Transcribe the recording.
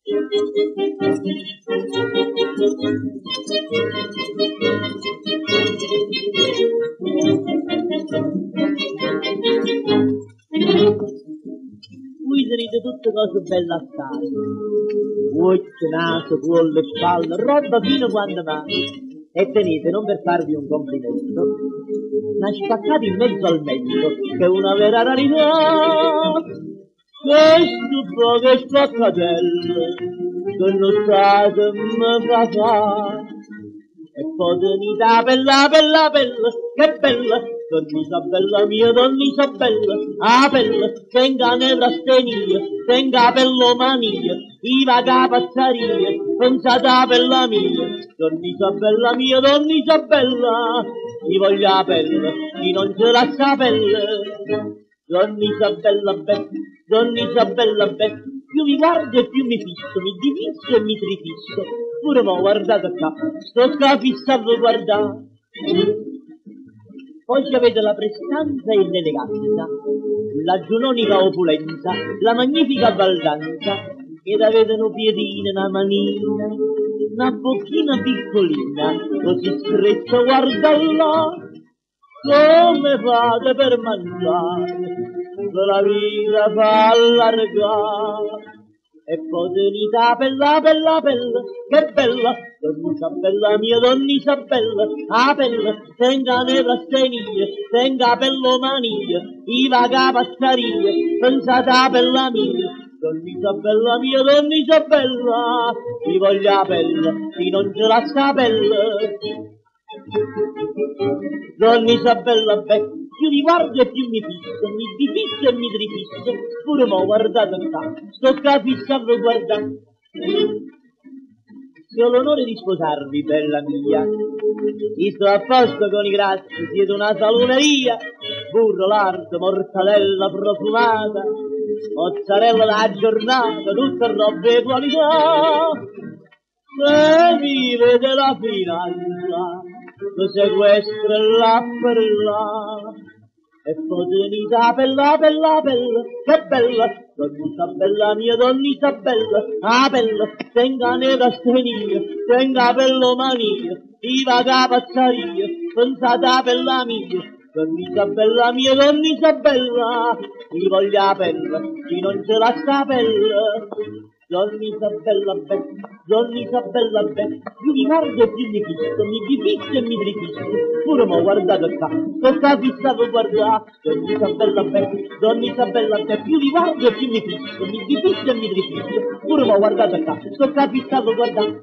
Voi sarete tutte cose belle assai, occhi, naso, collo, spalle, roba fino quando mai. E tenete, non per farvi un complimento, ma spaccate in mezzo al mezzo, che è una vera rarità. Questo po' che spaccatelle, che non state mi fa fare. E poi tenete bella, bella, bella, che bella, Donna Isabella mia, Donna Isabella, a bella, tenga nella stenia, tenga bellomania, iva capazzaria, pensate a bella mia, Donna Isabella mia, Donna Isabella, mi voglio a pelle, chi non ce la sa pelle, Donna Isabella bella, Donna Isabella bella, più mi guardo e più mi fisso, mi divisso e mi trifisso, pure mo guardate qua, sto qua fissato a guardare. Poi ci avete la prestanza e l'eleganza, la giunonica opulenza, la magnifica baldanza, ed avete un piedino, una manina, una bocchina piccolina, così stretta, guarda là, come fate per mangiare, se la vita fa allargare. E poi tenete bella, bella, bella, che bella, Donna Isabella mia, Donna Isabella, a bella, tenga nella stenia, tenga bellomania, iva capazzaria, pensate a bella mia, Donna Isabella mia, Donna Isabella, mi voglio a pelle, chi non ce la sa pelle. Donna Isabella bella, più mi guardo e più mi fisso, mi difisso e mi trifisso, pure mo guardate qua, sto qua fissato a guardare. Se ho l'onore di sposarvi, bella mia, io sto a posto con i grassi, siete una salumeria, burro, lardo, mortadella profumata, mozzarella da giornata, tutte robe di qualità. Se vive della finanza, lo sequestra là per là, e poi tenete bella, bella, bella, che bella, Donna Isabella mia, Donna Isabella, a bella, tenga nella stenia, tenga bellomania, iva capazzaria, pensate a bella mia, Donna Isabella mia, Donna Isabella, mi voglio a pelle, chi non ce la sa pelle. Donna Isabella bella, Donna Isabella bella, più mi guardo e più mi fisso, mi difisso e mi trifisso, pure mo guardate qua, sto qua fissato a guardare, Donna Isabella bella, Donna Isabella bella, più mi guardo e più mi fisso, mi difisso e mi trifisso, pure mo guardate qua, sto qua fissato a guardare.